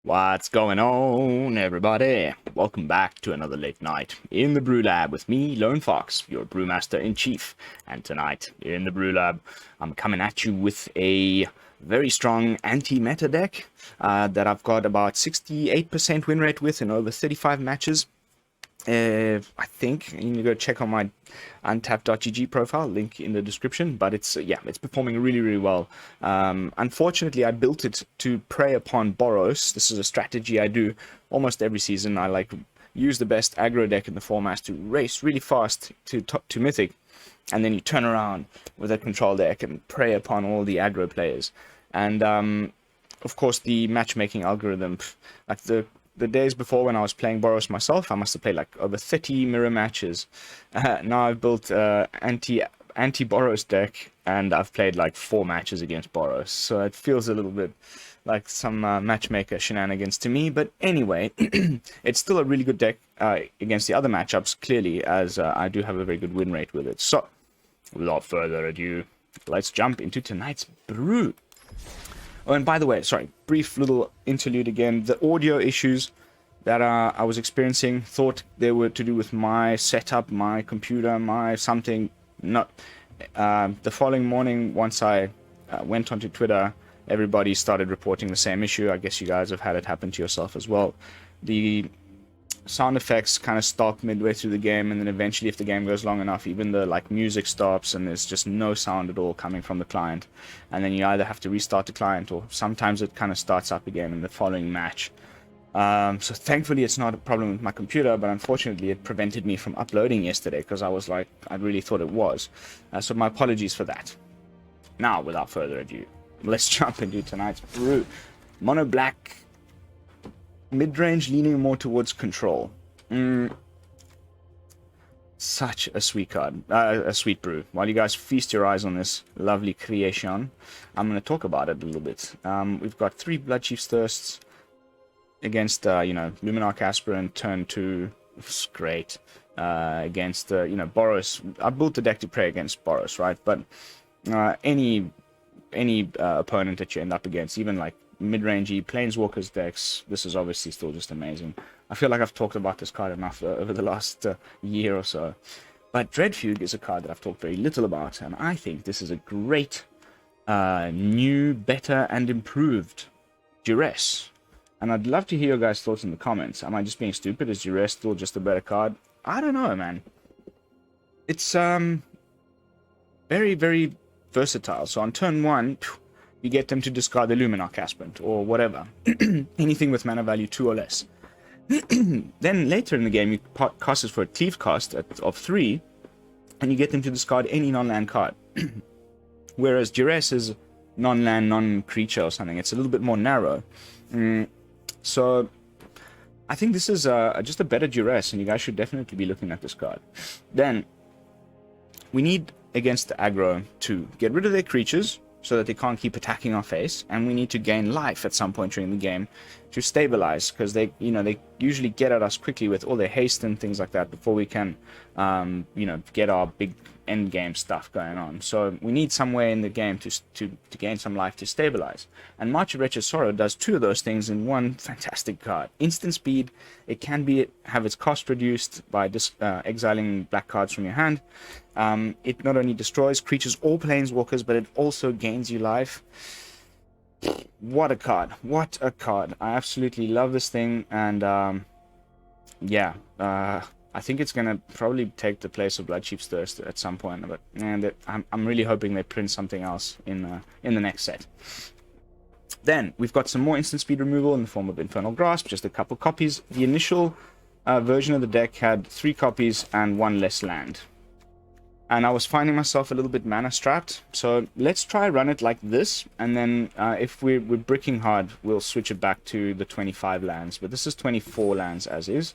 What's going on, everybody? Welcome back to another late night in the BrewLab with me, Lone Fox, your Brewmaster-in-Chief. And tonight, in the BrewLab, I'm coming at you with a very strong anti-meta deck that I've got about 68% win rate with in over 35 matches. I think you can go check on my untapped.gg profile, link in the description, but it's it's performing really well. Unfortunately, I built it to prey upon Boros. This is a strategy I do almost every season. I like use the best aggro deck in the format to race really fast to Mythic, and then you turn around with a control deck and prey upon all the aggro players. And of course, the matchmaking algorithm, like the days before when I was playing Boros myself, I must have played like over 30 mirror matches. Now I've built anti-Boros deck, and I've played like 4 matches against Boros. So it feels a little bit like some matchmaker shenanigans to me. But anyway, it's still a really good deck against the other matchups, clearly, as I do have a very good win rate with it. So, without further ado, let's jump into tonight's brew. Oh, and by the way, sorry, brief little interlude again. The audio issues that I was experiencing, thought they were to do with my setup, my computer, my something. Not. The following morning, once I went onto Twitter, everybody started reporting the same issue. I guess you guys have had it happen to yourself as well. The sound effects kind of stop midway through the game, and then eventually, if the game goes long enough, even the like music stops and there's just no sound at all coming from the client, and then you either have to restart the client, or sometimes it kind of starts up again in the following match. So thankfully it's not a problem with my computer, but unfortunately it prevented me from uploading yesterday, because I was like, I really thought it was. So my apologies for that. Now, without further ado, let's jump into tonight's brew. Mono black, mid-range, leaning more towards control. Such a sweet card, a sweet brew. While you guys feast your eyes on this lovely creation, I'm going to talk about it a little bit. We've got 3 Bloodchief's Thirsts against, Luminarch Aspirant, turn 2. It's great. Against, Boros. I built the deck to play against Boros, right? But any opponent that you end up against, even like mid-rangey Planeswalkers decks, this is obviously still just amazing. I feel like I've talked about this card enough over the last year or so. But Dread Fugue is a card that I've talked very little about, and I think this is a great new, better, and improved Duress. And I'd love to hear your guys' thoughts in the comments. Am I just being stupid? Is Duress still just a better card? I don't know, man. It's very, very versatile. So on turn 1, you get them to discard the Luminarch Aspirant, or whatever. Anything with mana value 2 or less. Then later in the game, you cast it for a Cleave cost of 3, and you get them to discard any non-land card. Whereas Duress is non-land, non-creature or something. It's a little bit more narrow. So I think this is just a better Duress, and you guys should definitely be looking at this card. Then we need, against the aggro, to get rid of their creatures, so that they can't keep attacking our face, and we need to gain life at some point during the game to stabilize, because they usually get at us quickly with all their haste and things like that before we can, get our big end game stuff going on. So we need some way in the game to gain some life to stabilize. And March of Wretched Sorrow does 2 of those things in one fantastic card. Instant speed. It can have its cost reduced by exiling black cards from your hand. It not only destroys creatures or planeswalkers, but it also gains you life. What a card. What a card. I absolutely love this thing, and I think it's going to probably take the place of Bloodchief's Thirst at some point, but I'm really hoping they print something else in the next set. Then we've got some more instant speed removal in the form of Infernal Grasp, just a couple copies. The initial version of the deck had 3 copies and 1 less land. And I was finding myself a little bit mana strapped, so let's try run it like this, and then if we're bricking hard, we'll switch it back to the 25 lands, but this is 24 lands as is.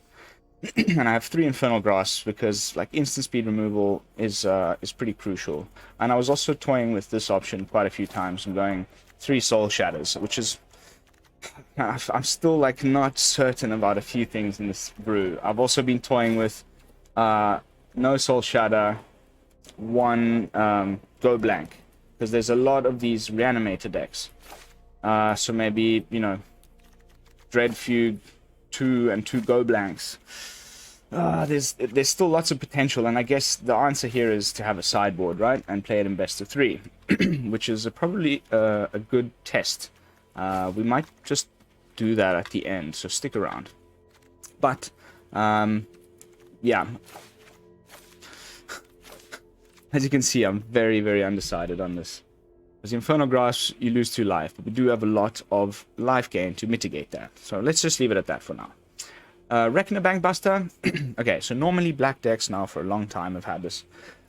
And I have 3 Infernal Grasps because like instant speed removal is pretty crucial. And I was also toying with this option quite a few times and going 3 Soul Shatters, which is, I'm still like not certain about a few things in this brew. I've also been toying with no Soul Shatter, 1 go blank, because there's a lot of these reanimator decks. So maybe, you know, Dread Fugue, 2 and 2 go blanks. There's still lots of potential, and I guess the answer here is to have a sideboard, right, and play it in best of 3, which is probably a good test. We might just do that at the end, so stick around. But yeah, as you can see, I'm very, very undecided on this. As Infernal Grasp, you lose 2 life, but we do have a lot of life gain to mitigate that. So let's just leave it at that for now. Reckoner Bankbuster. Okay, so normally black decks now for a long time have had this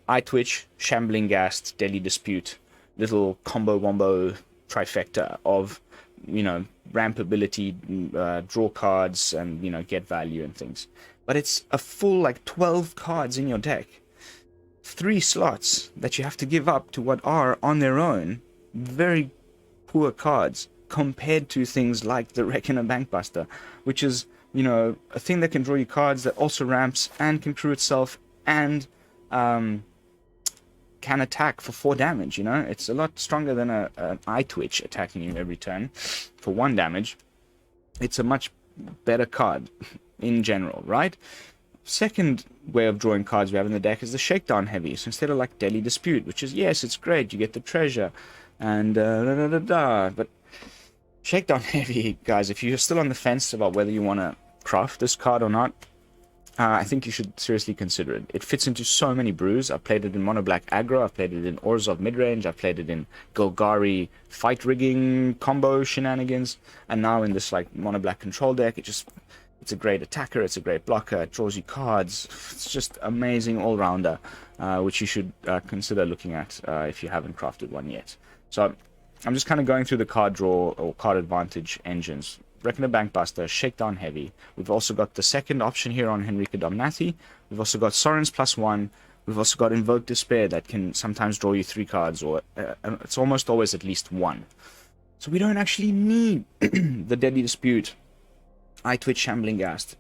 Eye Twitch, Shambling Ghast, Deadly Dispute, little combo wombo trifecta of, you know, ramp ability, draw cards, and, you know, get value and things. But it's a full, like, 12 cards in your deck. 3 slots that you have to give up to what are, on their own, very poor cards compared to things like the Reckoner Bankbuster, which is, you know, a thing that can draw you cards that also ramps and can crew itself and can attack for 4 damage, you know? It's a lot stronger than an Eye Twitch attacking you every turn for 1 damage. It's a much better card in general, right? Second way of drawing cards we have in the deck is the Shakedown Heavy. So instead of like Deadly Dispute, which is, yes, it's great, you get the treasure, and but Shakedown Heavy, guys, if you're still on the fence about whether you want to craft this card or not, I think you should seriously consider it. It fits into so many brews. I've played it in Mono Black Aggro, I've played it in Orzhov Midrange, I've played it in Golgari Fight Rigging combo shenanigans, and now in this like Mono Black control deck, it's a great attacker, it's a great blocker, it draws you cards. It's just amazing all-rounder, which you should consider looking at if you haven't crafted one yet. So I'm just kind of going through the card draw or card advantage engines. Reckoner Bankbuster, Shakedown Heavy. We've also got the second option here on Henrika Domnathi. We've also got Sorin's +1. We've also got Invoke Despair that can sometimes draw you 3 cards, or it's almost always at least 1. So we don't actually need the Deadly Dispute, Eye Twitch, Shambling Ghast,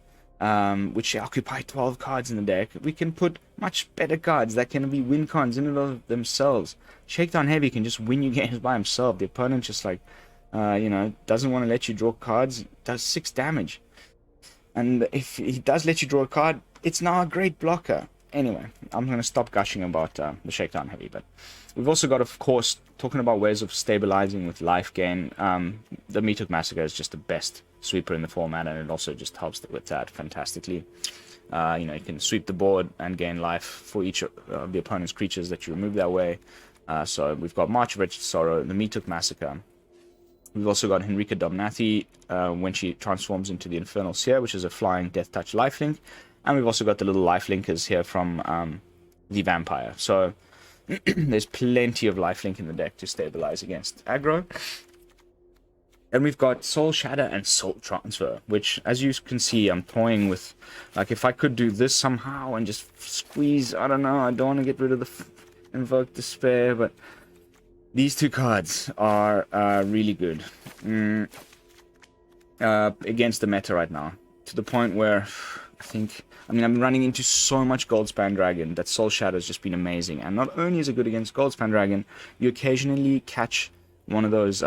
which occupy 12 cards in the deck. We can put much better cards that can be win cons in and of themselves. Shakedown Heavy can just win you games by himself. The opponent just like, you know, doesn't want to let you draw cards, does 6 damage. And if he does let you draw a card, it's now a great blocker. Anyway, I'm going to stop gushing about the Shakedown Heavy, but we've also got, of course, talking about ways of stabilizing with life gain. The Meathook Massacre is just the best sweeper in the format, and it also just helps with that fantastically. You know, you can sweep the board and gain life for each of the opponent's creatures that you remove that way. So we've got March of Wretched Sorrow, the Meathook Massacre. We've also got Henrika Domnathi when she transforms into the Infernal Seer, which is a flying Death Touch lifelink. And we've also got the little lifelinkers here from the Vampire. So there's plenty of lifelink in the deck to stabilize against aggro. And we've got Soul Shatter and Soul Transfer, which, as you can see, I'm toying with. Like, if I could do this somehow and just squeeze, I don't know, I don't want to get rid of the Invoke Despair, but these 2 cards are really good against the meta right now. To the point where I'm running into so much Goldspan Dragon that Soul Shatter has just been amazing. And not only is it good against Goldspan Dragon, you occasionally catch one of those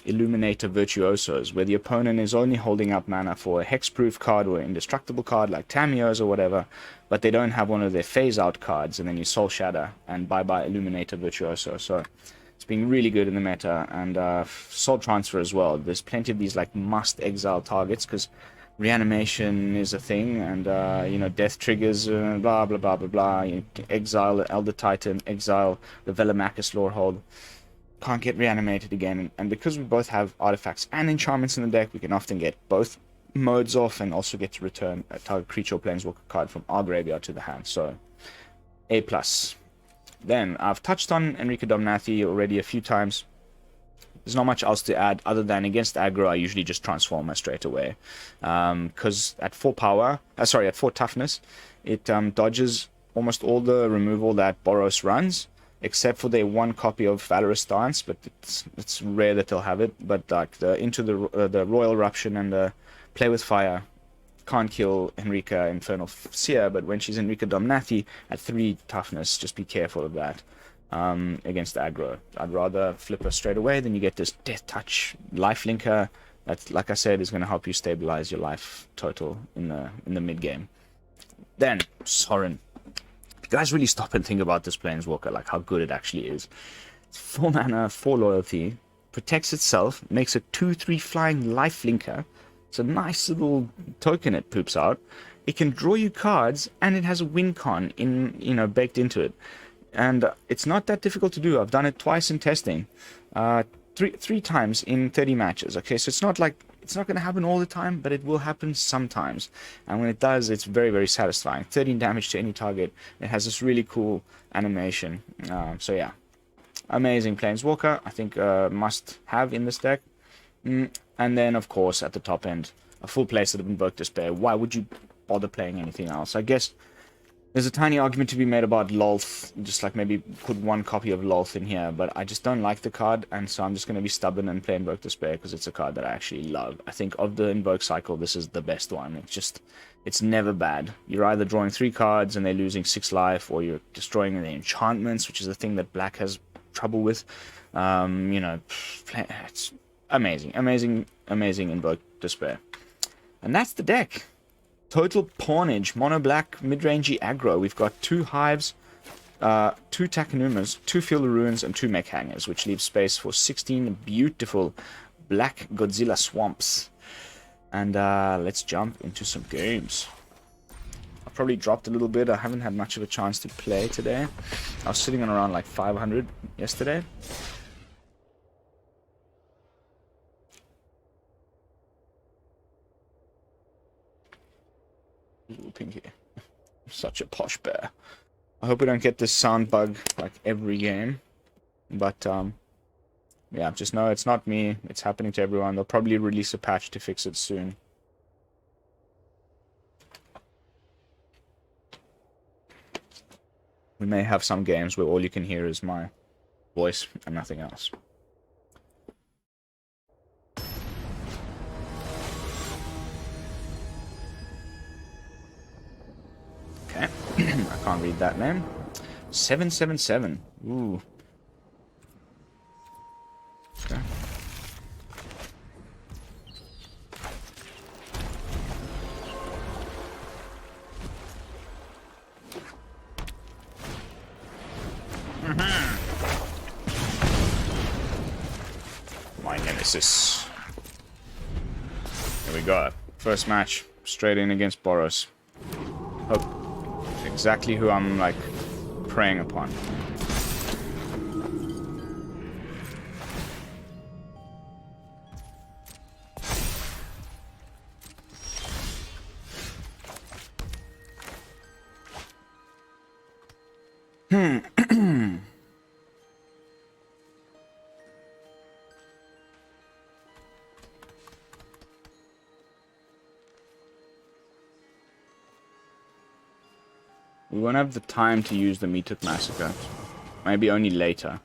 Illuminator Virtuosos, where the opponent is only holding up mana for a hexproof card or an indestructible card like Tamiyo's or whatever, but they don't have one of their phase-out cards, and then you Soul Shatter and bye-bye Illuminator Virtuoso. So it's been really good in the meta, and Soul Transfer as well. There's plenty of these like must-exile targets, because reanimation is a thing, and you know, death triggers, blah blah blah blah blah. You exile the Elder Titan, exile the Velomachus Lorehold. Can't get reanimated again, and because we both have artifacts and enchantments in the deck, we can often get both modes off and also get to return a target creature or planeswalker card from our graveyard to the hand. So A+. Then I've touched on Henrika Domnathi already a few times. There's not much else to add other than against aggro I usually just transform her straight away, because at 4 toughness it dodges almost all the removal that Boros runs, except for their 1 copy of Valorous Stance, but it's rare that they'll have it. But like the Royal Eruption and the Play with Fire can't kill Henrika Infernal Seer, but when she's Henrika Domnathi at 3 toughness, just be careful of that. against aggro. I'd rather flip her straight away than you get this Death Touch lifelinker that, like I said, is going to help you stabilize your life total in the mid game. Then Sorin. You guys really stop and think about this Planeswalker, like how good it actually is. It's 4 mana, 4 loyalty, protects itself, makes a 2/3 flying lifelinker. It's a nice little token it poops out. It can draw you cards, and it has a win con baked into it. And it's not that difficult to do. I've done it twice in testing, three times in 30 matches. Okay, so it's not going to happen all the time, but it will happen sometimes. And when it does, it's very, very satisfying. 13 damage to any target. It has this really cool animation. So yeah, amazing Planeswalker. I think must have in this deck. And then, of course, at the top end, a full playset of Invoke Despair. Why would you bother playing anything else? I guess there's a tiny argument to be made about Lolth, just like maybe put 1 copy of Lolth in here, but I just don't like the card, and so I'm just going to be stubborn and play Invoke Despair because it's a card that I actually love. I think of the Invoke cycle, this is the best one. It's never bad. You're either drawing 3 cards and they're losing 6 life, or you're destroying the enchantments, which is the thing that Black has trouble with. It's amazing, amazing, amazing Invoke Despair. And that's the deck. Total pawnage, mono black, mid-rangey aggro. We've got 2 Hives, 2 Takenumas, 2 Field of Ruins, and 2 Mech Hangers, which leaves space for 16 beautiful black Godzilla swamps. And let's jump into some games. I probably dropped a little bit. I haven't had much of a chance to play today. I was sitting on around like 500 yesterday. Little pinky. Such a posh bear. I hope we don't get this sound bug like every game. But, yeah, just know it's not me. It's happening to everyone. They'll probably release a patch to fix it soon. We may have some games where all you can hear is my voice and nothing else. Okay, I can't read that name. 777. Ooh. Okay. My nemesis. Here we go. First match. Straight in against Boros. Hope exactly who I'm, like, preying upon. We won't have the time to use the Meathook Massacre. Maybe only later.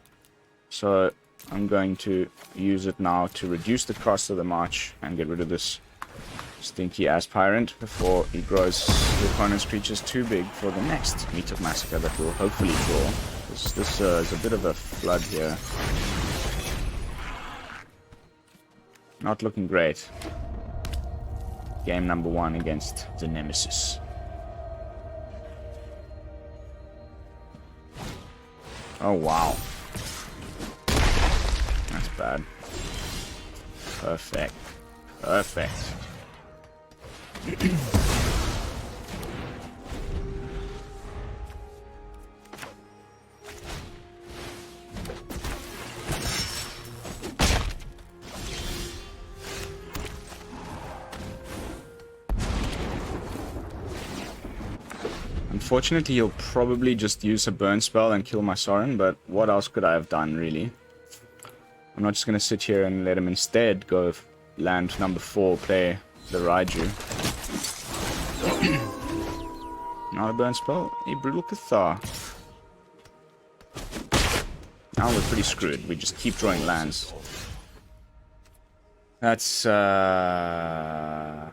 So I'm going to use it now to reduce the cost of the march and get rid of this stinky ass Tyrant before he grows the opponent's creatures too big for the next Meathook Massacre that we'll hopefully draw. This is a bit of a flood here. Not looking great. Game number 1 against the Nemesis. Oh, wow. That's bad. Perfect. Perfect. Unfortunately, he'll probably just use a burn spell and kill my Sorin, but what else could I have done, really? I'm not just going to sit here and let him instead go land number 4, play the Raiju. Not a burn spell, a Brutal Cathar. Now we're pretty screwed. We just keep drawing lands. That's a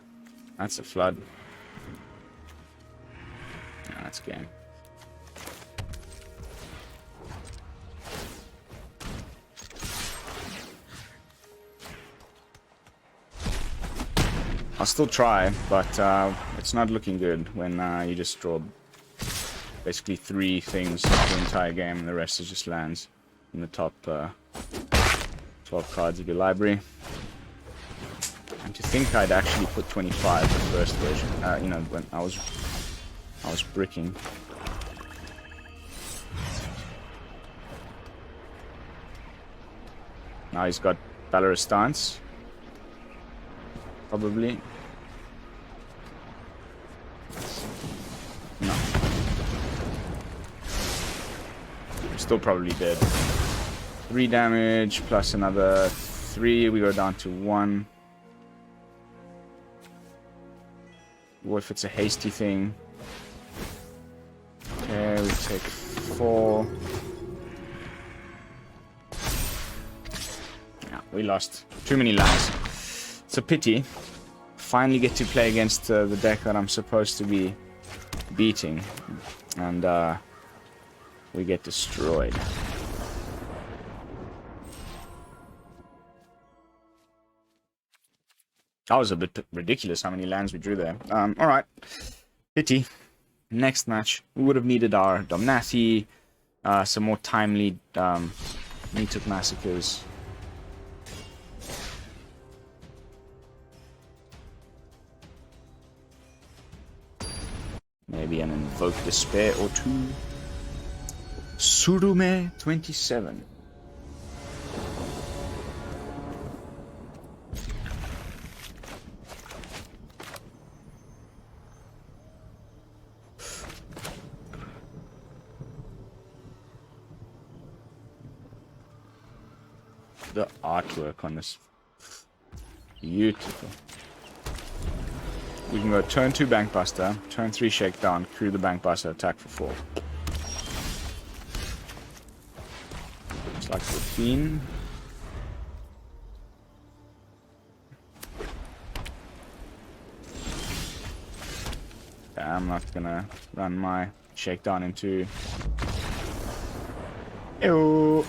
flood. That's game. I'll still try, but it's not looking good when you just draw basically 3 things the entire game and the rest is just lands in the top 12 cards of your library. And to think I'd actually put 25 in the first version, you know, when I was bricking. Now he's got Valorous Stance. Probably. No. Still probably dead. 3 damage plus another 3. We go down to 1. What if it's a hasty thing? Okay, we take 4. Yeah, we lost. Too many lands. It's a pity. Finally get to play against the deck that I'm supposed to be beating. And we get destroyed. That was a bit ridiculous how many lands we drew there. Alright. Pity. Next match. We would have needed our Domnathi. Some more timely Meathook Massacres. Maybe an Invoke Despair or 2. Surume 27. The artwork on this. Beautiful. We can go turn 2 Bankbuster, turn 3 Shakedown, crew the Bankbuster, attack for 4. Looks like 15. Yeah, I'm not gonna run my Shakedown into... Ew.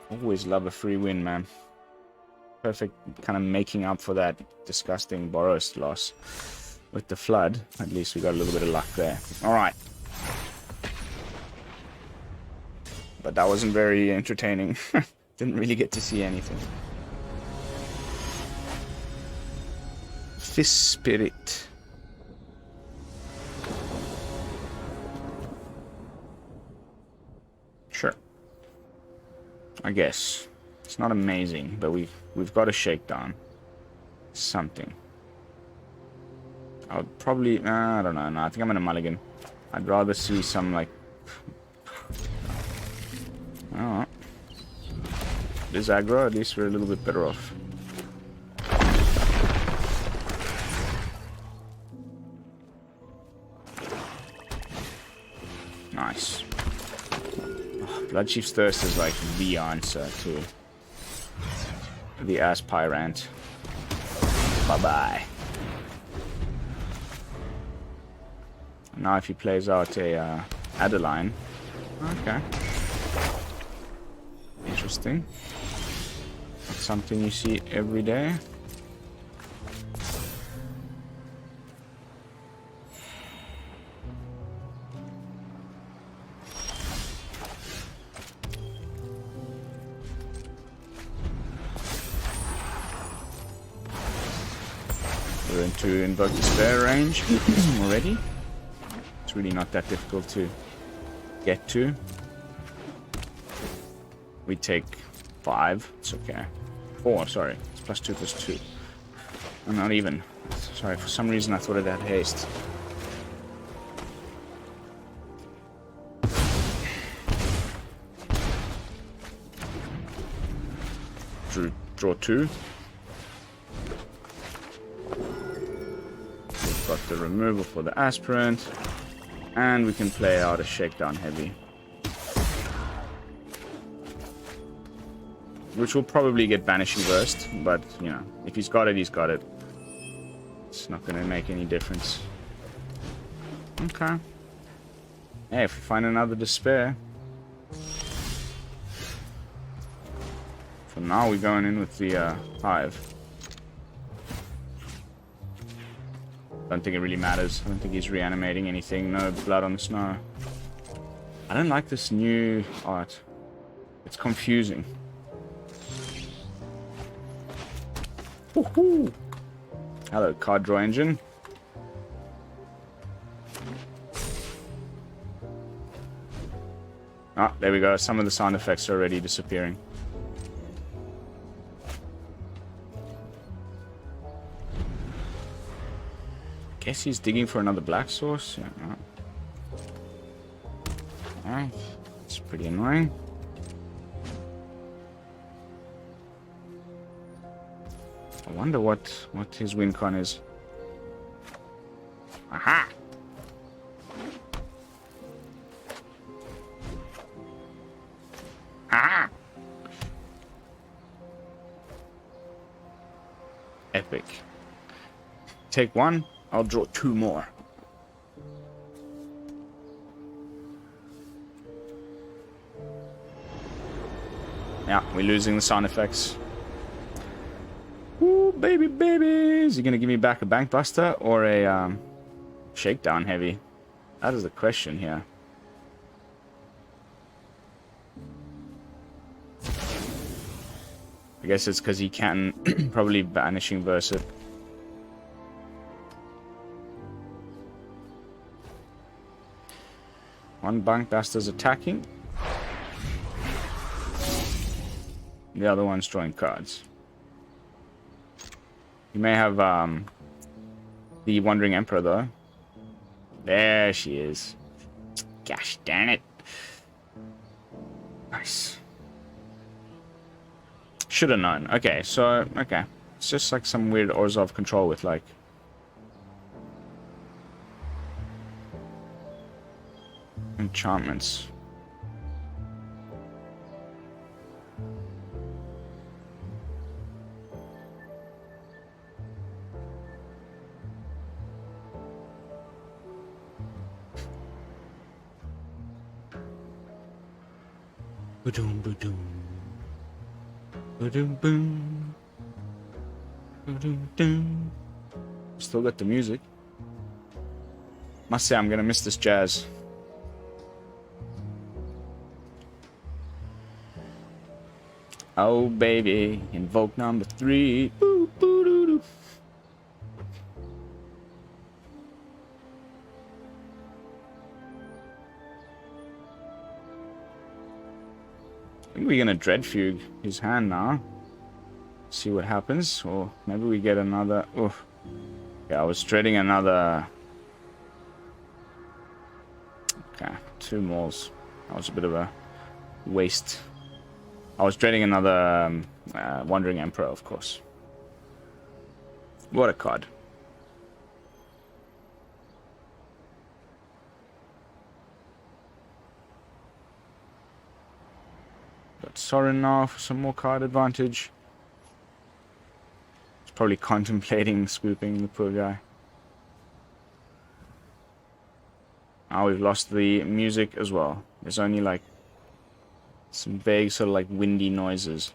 Always love a free win, man. Perfect kind of making up for that disgusting Boros loss with the flood. At least we got a little bit of luck there. Alright. But that wasn't very entertaining. Didn't really get to see anything. Fist Spirit. Sure. I guess. It's not amazing, but we've got a Shakedown. Something. I would probably... I don't know. No, I think I'm gonna mulligan. I'd rather see some, like... Oh. This aggro, at least we're a little bit better off. Nice. Bloodchief's Thirst is like the answer to the Eye Tyrant. Bye-bye. Now if he plays out a Adeline. Okay. Interesting. That's something you see every day. We're into Invoke Despair range already. It's really not that difficult to get to. We take 5. It's okay. 4, sorry. It's +2/+2. I'm not even. Sorry, for some reason I thought it had haste. Draw 2. We've got the removal for the aspirant. And we can play out a Shakedown Heavy. Which will probably get Banishing Burst, but, you know, if he's got it, he's got it. It's not going to make any difference. Okay. Hey, if we find another Despair... So now we're going in with the Hive. Don't think it really matters. I don't think he's reanimating anything. No blood on the snow. I don't like this new art. It's confusing. Woohoo! Hello, card draw engine. Ah, there we go. Some of the sound effects are already disappearing. Guess he's digging for another black source. Yeah. Alright. It's pretty annoying. I wonder what his win con is. Aha! Ah! Epic. Take one, I'll draw two more. Yeah, we're losing the sound effects. Ooh, baby, baby! Is he gonna give me back a Bankbuster or a Shakedown Heavy? That is the question here. I guess it's because he can probably Banishing Verse it. One Bankbuster's attacking. The other one's drawing cards. You may have the Wandering Emperor though. There she is. Gosh darn it. Nice. Should have known. Okay, so, okay. It's just like some weird Orzhov control with like... enchantments. Ba-doom, ba-doom. Ba-doom, boom. Ba-doom, doom. Still got the music. Must say I'm gonna miss this jazz. Oh baby, invoke number 3. Boo, boo, doo, doo. I think we're gonna Dread Fugue his hand now. See what happens, or maybe we get another. Oh, yeah, I was dreading another. Okay, 2 Mauls. That was a bit of a waste. I was dreading another Wandering Emperor, of course. What a card. Got Sorin now for some more card advantage. He's probably contemplating swooping, the poor guy. Now we've lost the music as well. There's only like some vague sort of like windy noises.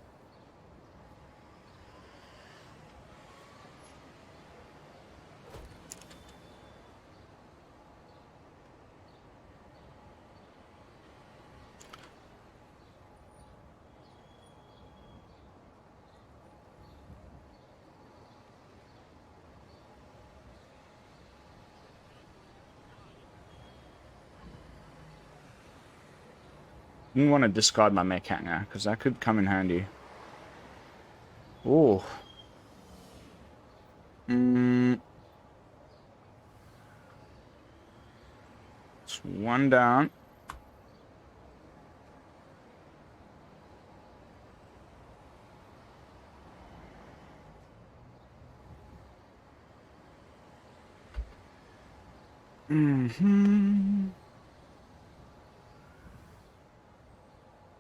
Didn't want to discard my Mech Hangar, because that could come in handy. Oh. It's 1 down. Mm-hmm.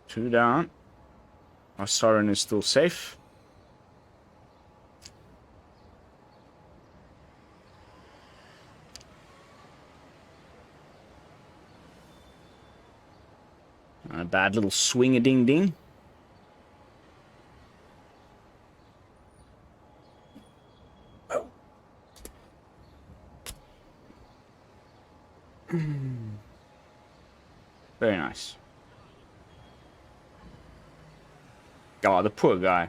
2 down. Our Sorin is still safe. A bad little swing-a-ding-ding. Very nice. Oh, the poor guy.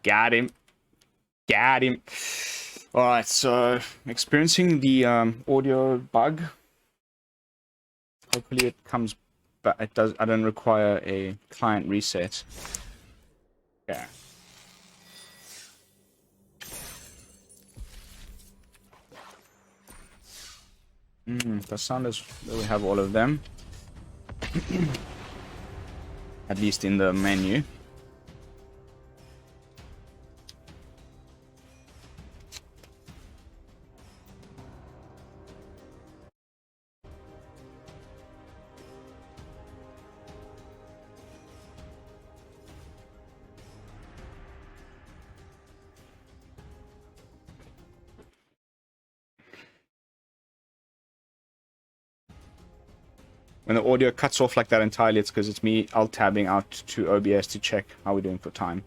Got him. Got him. Alright, so experiencing the audio bug. Hopefully it comes back. It does. I don't require a client reset. Yeah. The sound is we have all of them. At least in the menu. When the audio cuts off like that entirely, it's because it's me alt-tabbing out to OBS to check how we're doing for time.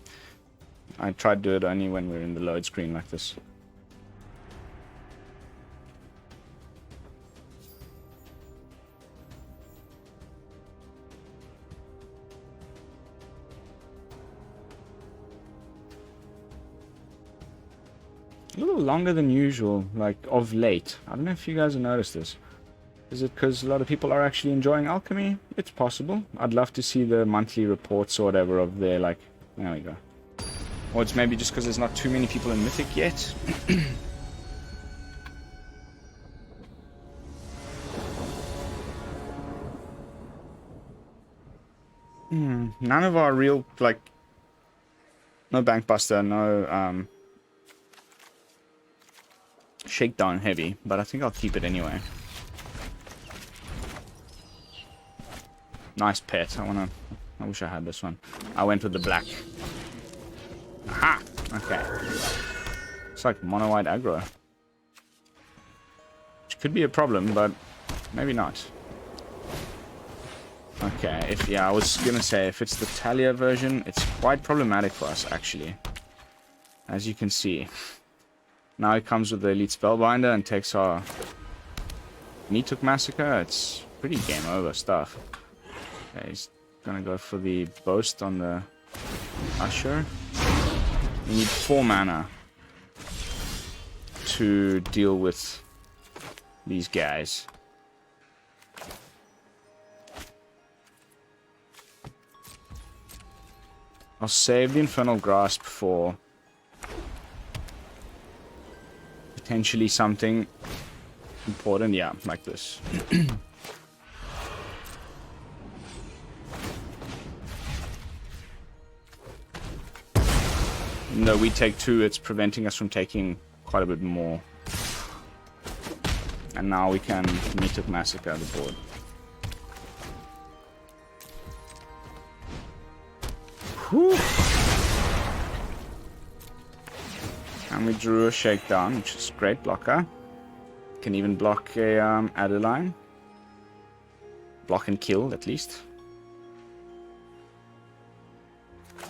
I try to do it only when we're in the load screen like this. A little longer than usual, like of late. I don't know if you guys have noticed this. Is it because a lot of people are actually enjoying alchemy? It's possible. I'd love to see the monthly reports or whatever of their, like... There we go. Or it's maybe just because there's not too many people in Mythic yet. None of our real, like... No Bankbuster, no, Shakedown Heavy, but I think I'll keep it anyway. Nice pet. I wish I had this one. I went with the black. Aha! Okay. It's like mono white aggro. Which could be a problem, but maybe not. Okay, I was gonna say, if it's the Talia version, it's quite problematic for us, actually. As you can see. Now it comes with the Elite Spellbinder and takes our Meathook Massacre. It's pretty game over stuff. Okay, he's gonna go for the boast on the Usher. We need 4 mana to deal with these guys. I'll save the Infernal Grasp for potentially something important. Yeah, like this. Even though we take 2, it's preventing us from taking quite a bit more. And now we can Meathook Massacre the board. Whew. And we drew a Shakedown, which is great blocker. Can even block a Adeline. Block and kill, at least.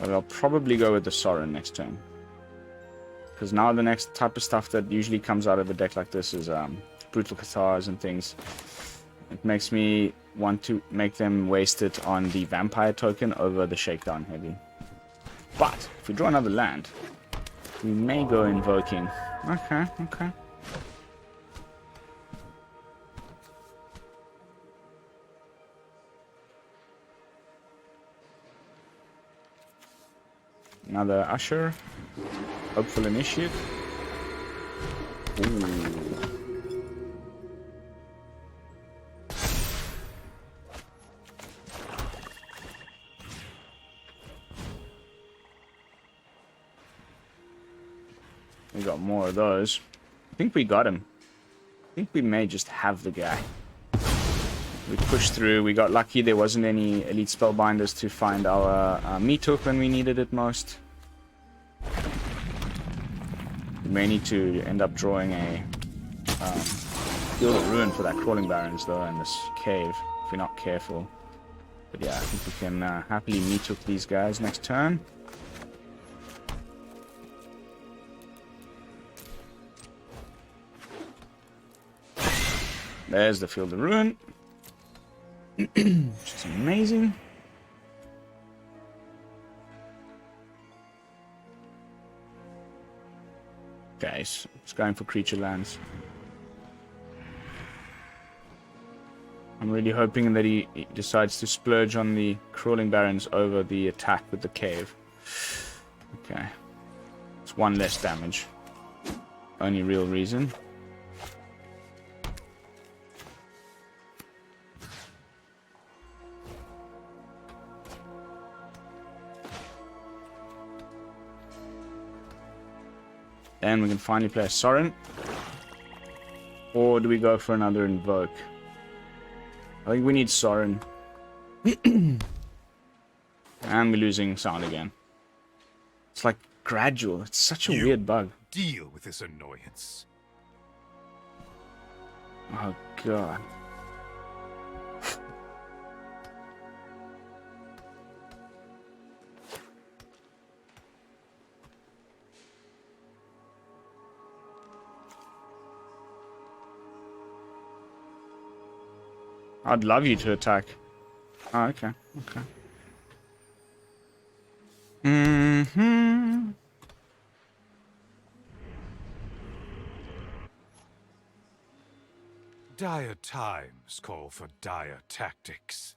But I'll probably go with the Sorin next turn. Because now the next type of stuff that usually comes out of a deck like this is Brutal Cathars and things. It makes me want to make them waste it on the Vampire token over the Shakedown Heavy. But, if we draw another land, we may go Invoking. Okay, okay. Another Usher. Hopeful Initiate. Ooh. We got more of those. I think we got him. I think we may just have the guy. We pushed through. We got lucky there wasn't any Elite Spellbinders to find our Meathook when we needed it most. We may need to end up drawing a Field of Ruin for that Crawling Barrens though, and this cave, if we're not careful. But yeah, I think we can happily Meathook these guys next turn. There's the Field of Ruin. Which is amazing. Okay, so it's going for creature lands. I'm really hoping that he decides to splurge on the Crawling Barrens over the attack with the cave. Okay. It's one less damage. Only real reason. Then we can finally play a Sorin. Or do we go for another Invoke? I think we need Sorin. And we're losing sound again. It's like gradual. It's such a weird bug. Deal with this annoyance. Oh god. I'd love you to attack. Oh, okay. Okay. Mm-hmm. Dire times call for dire tactics.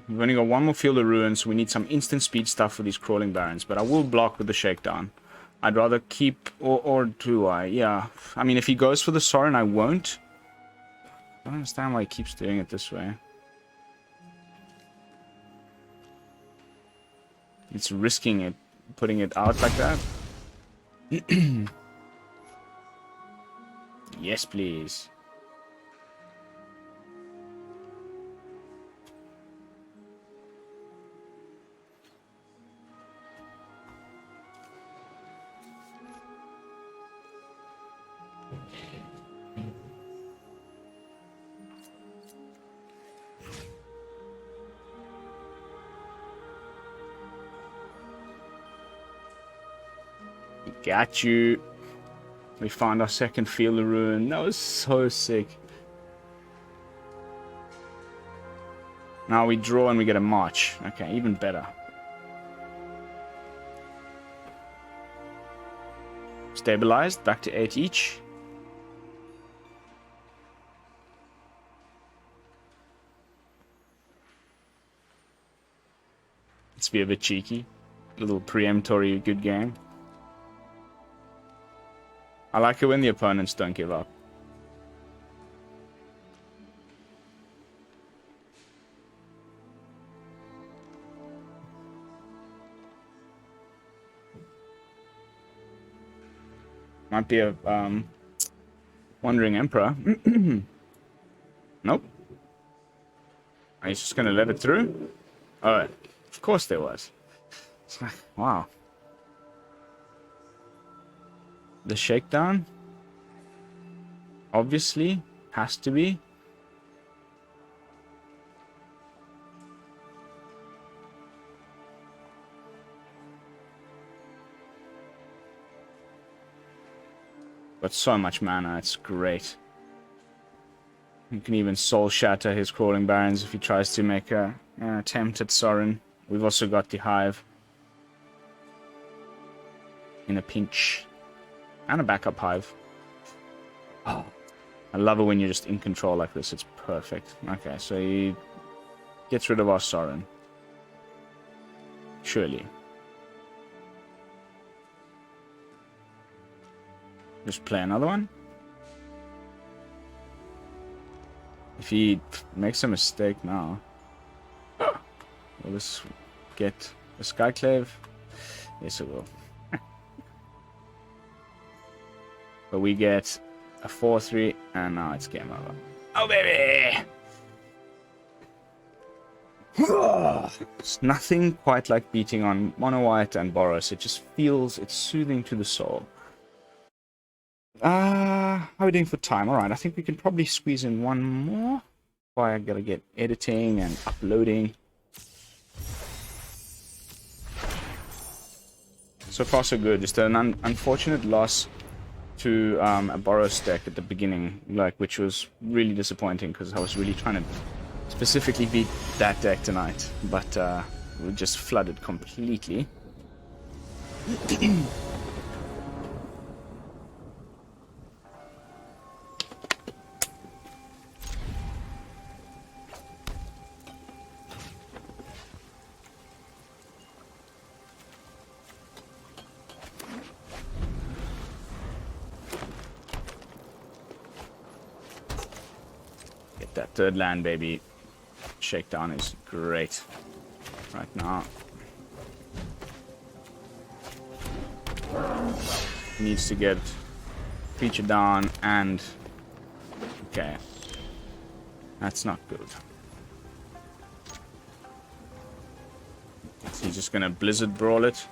We've only got one more Field of Ruins, so we need some instant speed stuff for these Crawling Barrens, but I will block with the Shakedown. I'd rather keep, or do I? Yeah. I mean, if he goes for the Sorin, I won't. I don't understand why he keeps doing it this way. It's risking it, putting it out like that. Yes, please. Got you. We found our second Field of Ruin. That was so sick. Now we draw and we get a march. Okay, even better. Stabilized, back to 8 each. Let's be a bit cheeky. Little preemptory good game. I like it when the opponents don't give up. Might be a Wandering Emperor. Nope. Are you just gonna let it through? Oh, of course there was. It's like, wow. The Shakedown? Obviously, has to be. Got so much mana, it's great. You can even Soul Shatter his Crawling Barrens if he tries to make an attempt at Sorin. We've also got the Hive. In a pinch. And a backup Hive. Oh, I love it when you're just in control like this. It's perfect. Okay, so he gets rid of our Sorin. Surely. Just play another one. If he makes a mistake now, will this get a Skyclave? Yes, it will. But we get a 4-3, and now it's game over. Oh, baby! It's nothing quite like beating on mono white and Boros. It just feels, it's soothing to the soul. How are we doing for time? Alright, I think we can probably squeeze in one more. Why I gotta get editing and uploading. So far so good. Just an unfortunate loss to a Boros deck at the beginning, like, which was really disappointing because I was really trying to specifically beat that deck tonight, but we just flooded completely. Get that third land, baby. Shakedown is great right now. Needs to get creature down and... okay. That's not good. So he's just gonna Blizzard Brawl it.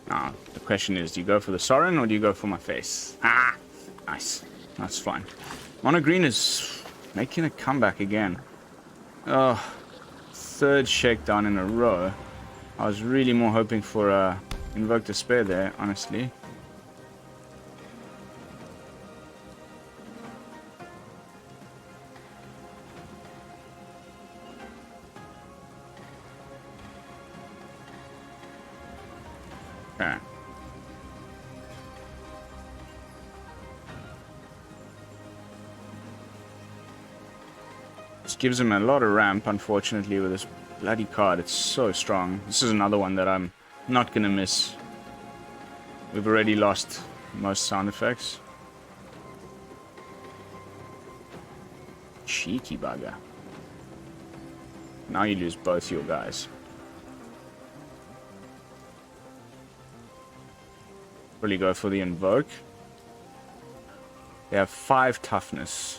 Now, the question is, do you go for the Sorin or do you go for my face? Ah! Nice. That's fine. Mono Green is making a comeback again. Oh, third Shakedown in a row. I was really more hoping for Invoke Despair there, honestly. Okay. This gives him a lot of ramp, unfortunately, with this bloody card. It's so strong. This is another one that I'm not gonna miss. We've already lost most sound effects. Cheeky bugger. Now you lose both your guys. Really go for the Invoke. They have 5 toughness.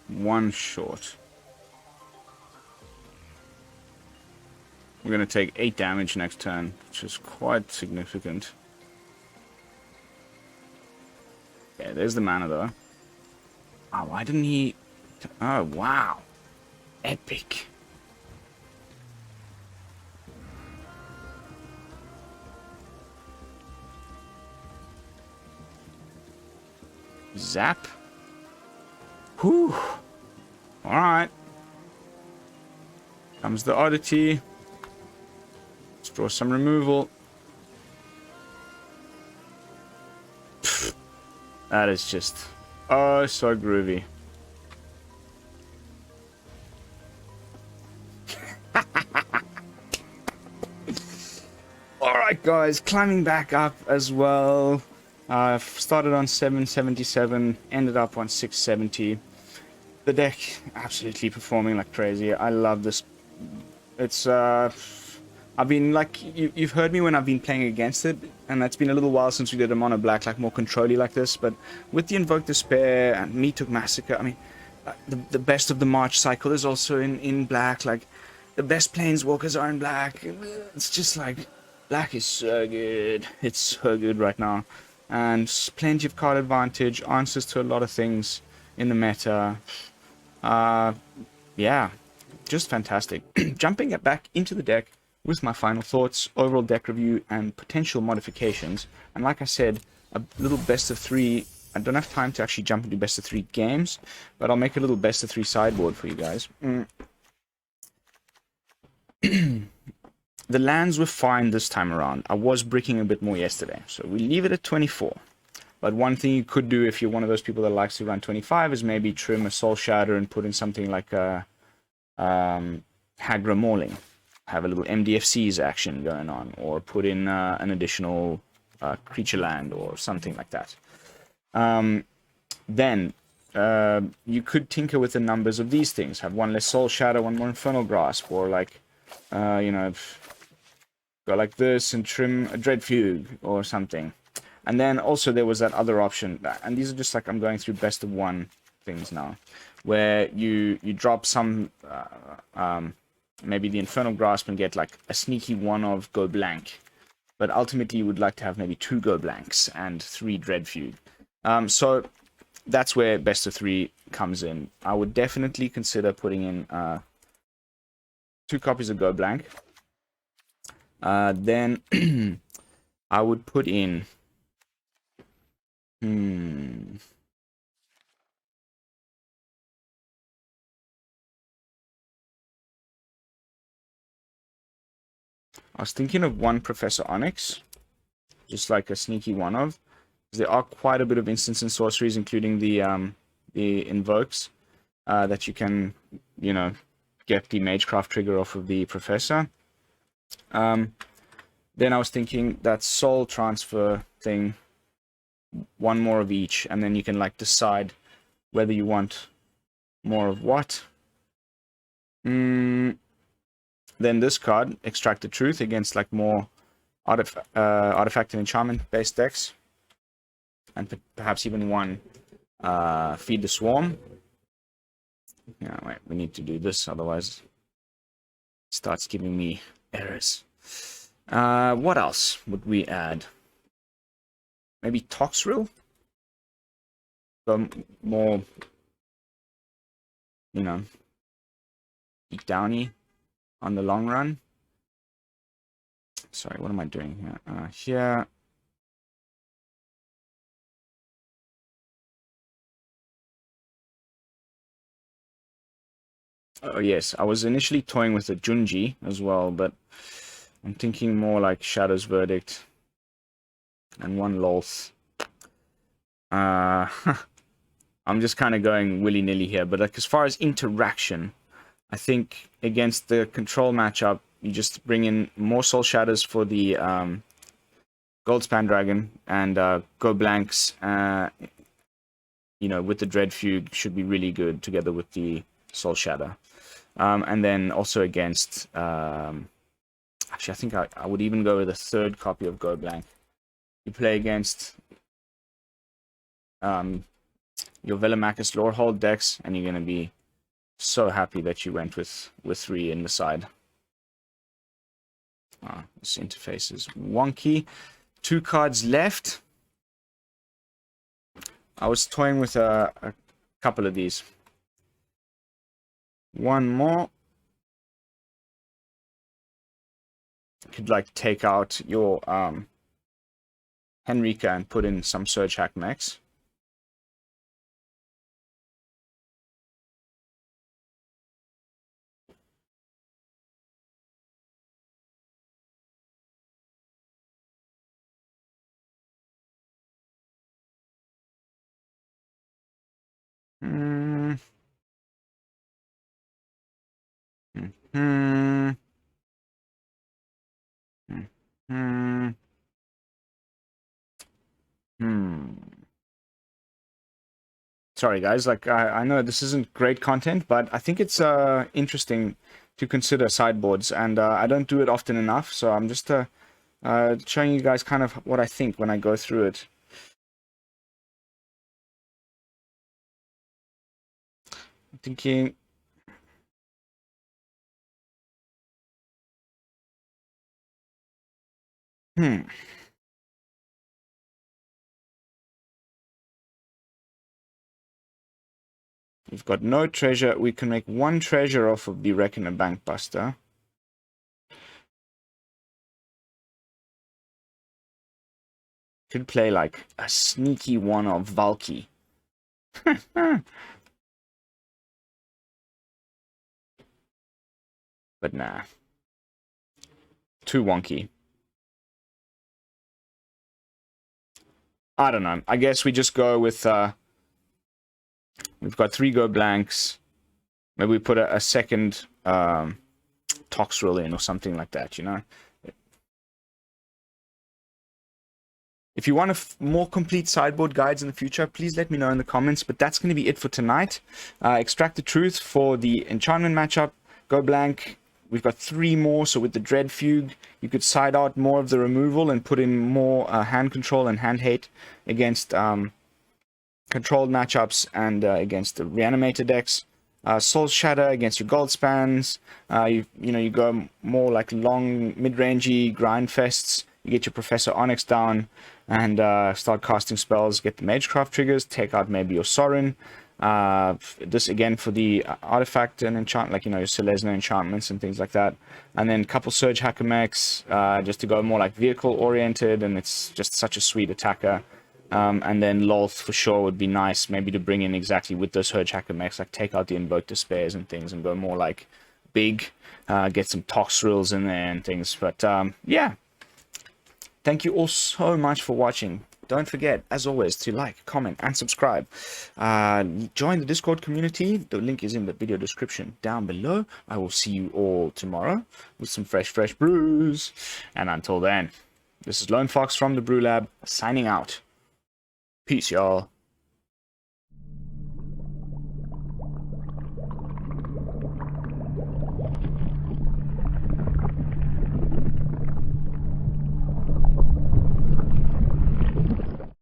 1 short. We're going to take 8 damage next turn, which is quite significant. Okay, there's the mana though. Oh, why didn't he... oh, wow. Epic. Zap. Whew. Alright. Comes the oddity. Let's draw some removal. Pfft. That is just... oh, so groovy. Alright guys, climbing back up as well. I've started on 777, ended up on 670. The deck absolutely performing like crazy. I love this. It's I've been like you've heard me when I've been playing against it, and that's been a little while since we did a mono black, like more control-y like this. But with the Invoke Despair and Meathook Massacre, I mean, the best of the March cycle is also in black. Like the best planeswalkers are in black. It's just like black is so good. It's so good right now. And plenty of card advantage, answers to a lot of things in the meta. Yeah, just fantastic. Jumping back into the deck with my final thoughts, overall deck review, and potential modifications. And like I said, a little best of 3. I don't have time to actually jump into best of 3 games, but I'll make a little best of 3 sideboard for you guys. The lands were fine this time around. I was bricking a bit more yesterday, so we leave it at 24. But one thing you could do if you're one of those people that likes to run 25 is maybe trim a Soul Shatter and put in something like a Hagra Mauling. Have a little MDFC's action going on, or put in an additional creature land or something like that. Then you could tinker with the numbers of these things. Have one less Soul Shatter, one more Infernal Grasp, or like, you know, go like this and trim a Dread Fugue or something. And then also there was that other option, and these are just like I'm going through best of one things now, where you drop some, maybe the Infernal Grasp and get like a sneaky one of go blank. But ultimately you would like to have maybe 2 go blanks and 3 Dread Fugue. So that's where best of 3 comes in. I would definitely consider putting in 2 copies of go blank. Then I would put in I was thinking of one Professor Onyx, just like a sneaky one of. There are quite a bit of instants and sorceries, including the invokes, that you can, you know, get the Magecraft trigger off of the Professor. Then I was thinking that soul transfer thing, one more of each, and then you can like decide whether you want more of what. Then this card, Extract the Truth, against like more artifact and enchantment based decks, and perhaps even one Feed the Swarm. Yeah, wait, we need to do this, otherwise it starts giving me errors. What else would we add? Maybe Toxrill? So more, you know, beat downy on the long run. Sorry, what am I doing here? Here. Oh yes, I was initially toying with a Junji as well, but I'm thinking more like Shadow's Verdict and one Lolth. I'm just kind of going willy-nilly here, but like as far as interaction, I think against the control matchup, you just bring in more Soul Shatters for the Goldspan Dragon, and go blanks, you know, with the Dread Fugue should be really good together with the Soul Shatter. And then also against, actually I think I would even go with a 3rd copy of Go Blank. You play against your Velomachus Lorehold decks, and you're going to be so happy that you went with 3 in the side. This interface is wonky. 2 cards left. I was toying with a couple of these. One more. Could like take out your Henrika and put in some Surgehacker Mechs. Sorry guys, like I know this isn't great content, but I think it's interesting to consider sideboards, and I don't do it often enough, so I'm just showing you guys kind of what I think when I go through it. I'm thinking, we've got no treasure. We can make 1 treasure off of the Reckoner Bankbuster. Could play like a sneaky one of Valky. But nah. Too wonky. I don't know. I guess we just go with... we've got 3 go blanks. Maybe we put a 2nd Toxrill in or something like that, you know? If you want more complete sideboard guides in the future, please let me know in the comments. But that's going to be it for tonight. Extract the Truth for the enchantment matchup. Go blank. We've got 3 more. So with the Dread Fugue, you could side out more of the removal and put in more hand control and hand hate against controlled matchups and against the reanimator decks. Soul Shatter against your gold spans. You go more like long mid-rangey grind fests. You get your Professor Onyx down and start casting spells, get the Magecraft triggers, take out maybe your Sorin. This again for the artifact and enchant, like, your Selesnya enchantments and things like that. And then a couple Surgehacker Mechs, just to go more like vehicle oriented, and it's just such a sweet attacker. And then Lolth for sure would be nice, maybe to bring in exactly with those Surgehacker Mechs, like take out the Invoke Despairs and things and go more like big, get some Toxrills in there and things. But yeah. Thank you all so much for watching. Don't forget, as always, to like, comment, and subscribe. Join the Discord community. The link is in the video description down below. I will see you all tomorrow with some fresh brews. And until then, this is Lone Fox from the BrewLab, signing out. Peace, y'all.